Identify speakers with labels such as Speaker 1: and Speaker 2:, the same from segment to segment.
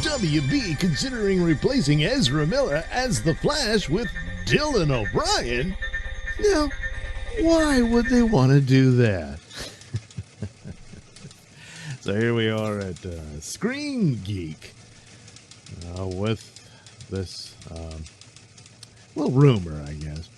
Speaker 1: WB considering replacing Ezra Miller as the Flash with Dylan O'Brien? Now, why would they want to do that? So here we are at Screen Geek with this little rumor, I guess.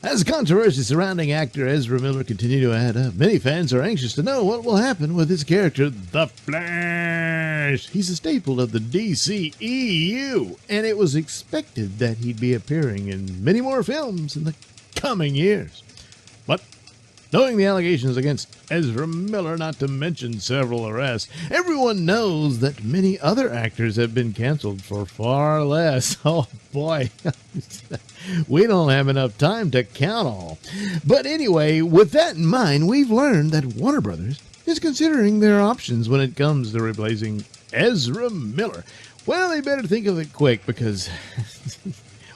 Speaker 1: As controversy surrounding actor Ezra Miller continue to add up, many fans are anxious to know what will happen with his character, the Flash. He's a staple of the DCEU, and it was expected that he'd be appearing in many more films in the coming years. But knowing the allegations against Ezra Miller, not to mention several arrests, everyone knows that many other actors have been canceled for far less. Oh boy, we don't have enough time to count all. But anyway, with that in mind, we've learned that Warner Brothers is considering their options when it comes to replacing Ezra Miller. Well, they better think of it quick, because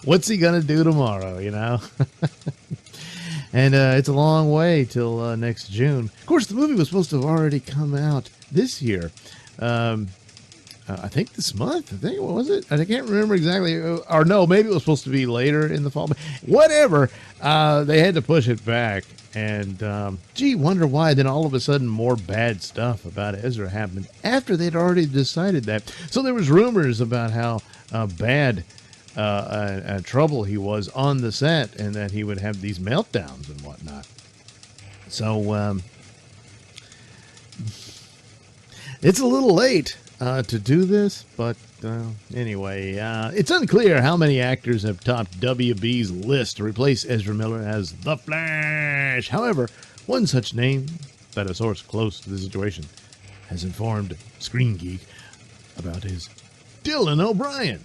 Speaker 1: what's he going to do tomorrow, you know? And it's a long way till next June. Of course, the movie was supposed to have already come out this year. I think this month. What was it? I can't remember exactly. Or no, maybe it was supposed to be later in the fall. But whatever. They had to push it back. And, gee, wonder why. Then all of a sudden more bad stuff about Ezra happened after they'd already decided that. So there was rumors about how bad trouble he was on the set, and that he would have these meltdowns and whatnot. So it's a little late to do this, but anyway, it's unclear how many actors have topped WB's list to replace Ezra Miller as the Flash. However, one such name that a source close to the situation has informed Screen Geek about is Dylan O'Brien.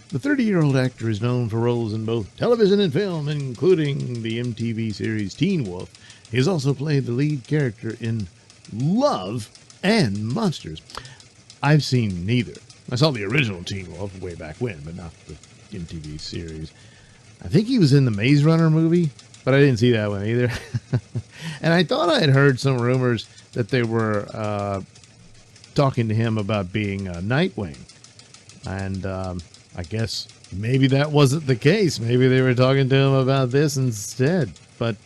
Speaker 1: The 30-year-old actor is known for roles in both television and film, including the MTV series Teen Wolf. He has also played the lead character in Love and Monsters. I've seen neither. I saw the original Teen Wolf way back when, but not the MTV series. I think he was in the Maze Runner movie, but I didn't see that one either. And I thought I had heard some rumors that they were talking to him about being Nightwing. And I guess maybe that wasn't the case. Maybe they were talking to him about this instead. But,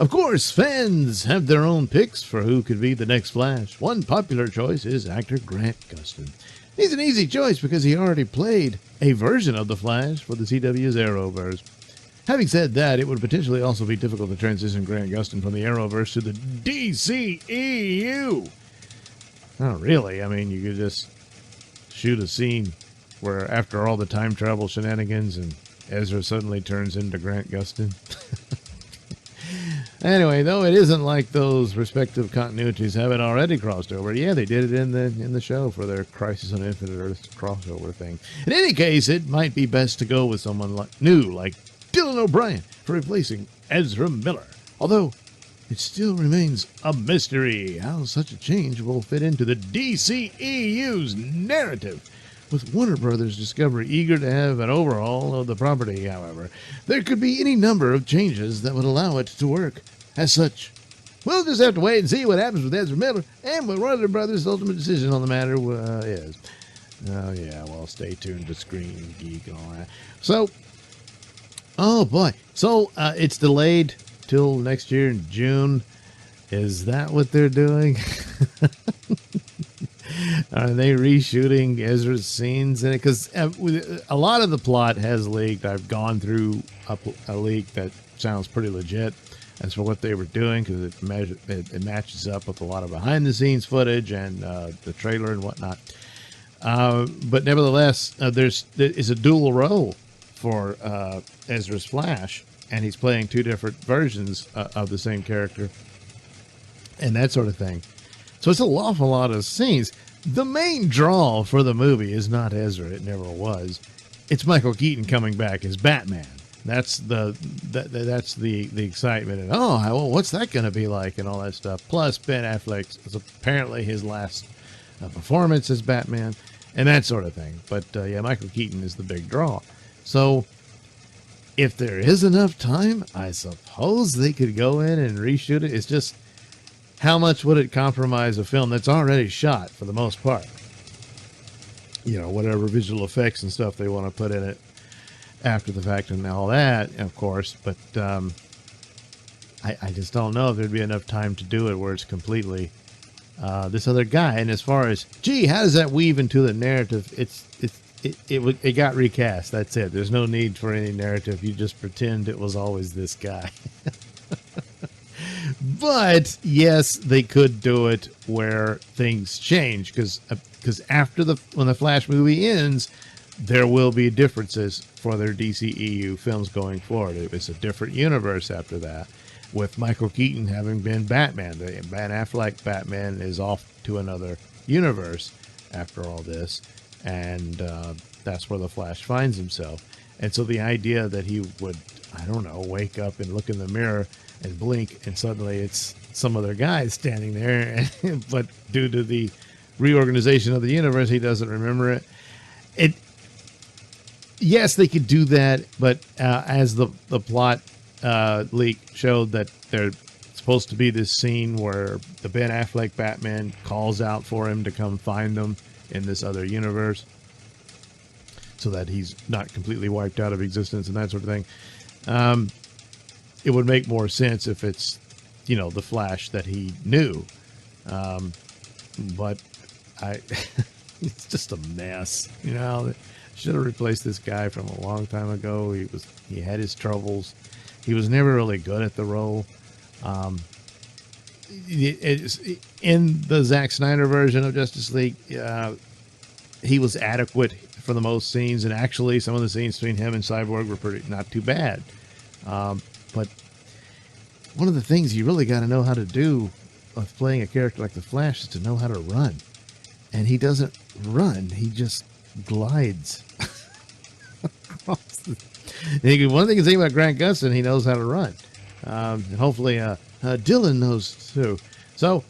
Speaker 1: Of course, fans have their own picks for who could be the next Flash. One popular choice is actor Grant Gustin. He's an easy choice because he already played a version of the Flash for the CW's Arrowverse. Having said that, it would potentially also be difficult to transition Grant Gustin from the Arrowverse to the DCEU. Not really. I mean, you could just shoot a scene where after all the time travel shenanigans and Ezra suddenly turns into Grant Gustin. Anyway, though it isn't like those respective continuities haven't already crossed over. Yeah, they did it in the show for their Crisis on Infinite Earths crossover thing. In any case, it might be best to go with someone new like Dylan O'Brien for replacing Ezra Miller. Although it still remains a mystery how such a change will fit into the DCEU's narrative. With Warner Brothers Discovery eager to have an overhaul of the property, however, there could be any number of changes that would allow it to work. As such, we'll just have to wait and see what happens with Ezra Miller and what Warner Brothers' ultimate decision on the matter is. Oh, yeah, well, stay tuned to Screen Geek and all that. So, oh, boy. So, it's delayed till next year in June. Is that what they're doing? Are they reshooting Ezra's scenes in it? Because a lot of the plot has leaked. I've gone through a leak that sounds pretty legit as for what they were doing, because it matches up with a lot of behind-the-scenes footage and the trailer and whatnot. But nevertheless, there is a dual role for Ezra's Flash, and he's playing two different versions of the same character and that sort of thing. So it's an awful lot of scenes. The main draw for the movie is not Ezra. It never was. It's Michael Keaton coming back as Batman. That's the excitement. And well, what's that going to be like and all that stuff. Plus, Ben Affleck is apparently his last performance as Batman and that sort of thing. But yeah, Michael Keaton is the big draw. So if there is enough time, I suppose they could go in and reshoot it. It's just, how much would it compromise a film that's already shot for the most part? whatever visual effects and stuff they want to put in it after the fact and all that, of course. But I just don't know if there'd be enough time to do it where it's completely this other guy. And as far as, gee, how does that weave into the narrative? It got recast. That's it. There's no need for any narrative. You just pretend it was always this guy. But yes, they could do it where things change, because after when the Flash movie ends, there will be differences for their DCEU films going forward. It's a different universe after that, with Michael Keaton having been Batman. The Ben Affleck Batman is off to another universe after all this, and that's where the Flash finds himself. And so the idea that he would, I don't know, wake up and look in the mirror and blink, and suddenly it's some other guy standing there, but due to the reorganization of the universe, he doesn't remember it. Yes, they could do that, but as the plot leak showed, that there's supposed to be this scene where the Ben Affleck Batman calls out for him to come find them in this other universe, so that he's not completely wiped out of existence and that sort of thing. It would make more sense if it's, the Flash that he knew. But it's just a mess. Should have replaced this guy from a long time ago. He had his troubles. He was never really good at the role. In the Zack Snyder version of Justice League, he was adequate for the most scenes, and actually some of the scenes between him and Cyborg were not too bad. But one of the things you really got to know how to do with playing a character like the Flash is to know how to run. And he doesn't run. He just glides. One thing to say about Grant Gustin, he knows how to run. And hopefully Dylan knows too. So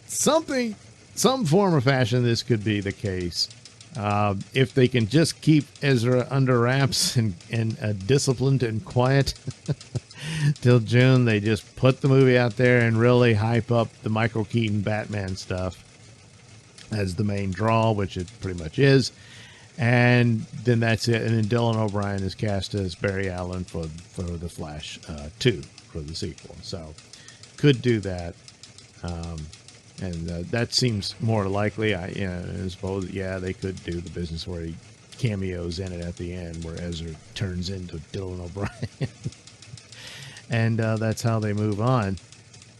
Speaker 1: some form or fashion, this could be the case. If they can just keep Ezra under wraps and disciplined and quiet till June, they just put the movie out there and really hype up the Michael Keaton Batman stuff as the main draw, which it pretty much is. And then that's it. And then Dylan O'Brien is cast as Barry Allen for the Flash 2, for the sequel. So could do that. And that seems more likely. I suppose, they could do the business where he cameos in it at the end, where Ezra turns into Dylan O'Brien. And that's how they move on,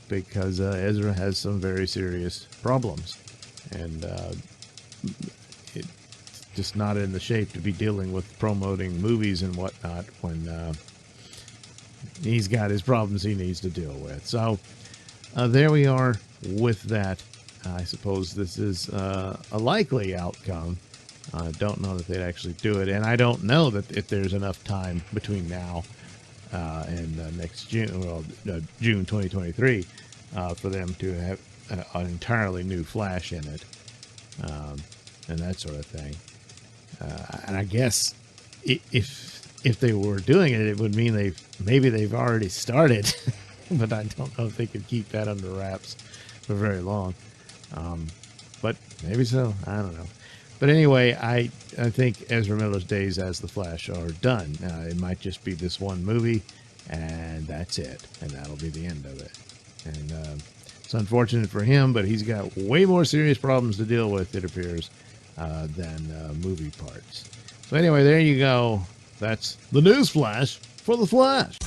Speaker 1: because Ezra has some very serious problems. And it's just not in the shape to be dealing with promoting movies and whatnot when he's got his problems he needs to deal with. So there we are with that. I suppose this is a likely outcome. I don't know that they'd actually do it, and I don't know that if there's enough time between now and next June, June 2023, for them to have an entirely new Flash in it, and that sort of thing. And I guess if they were doing it, it would mean they've already started, but I don't know if they could keep that under wraps for very long. But maybe so. I don't know. But anyway, I think Ezra Miller's days as the Flash are done. It might just be this one movie, and that's it. And that'll be the end of it. And it's unfortunate for him, but he's got way more serious problems to deal with, it appears, than movie parts. So anyway, there you go. That's the news flash for the Flash.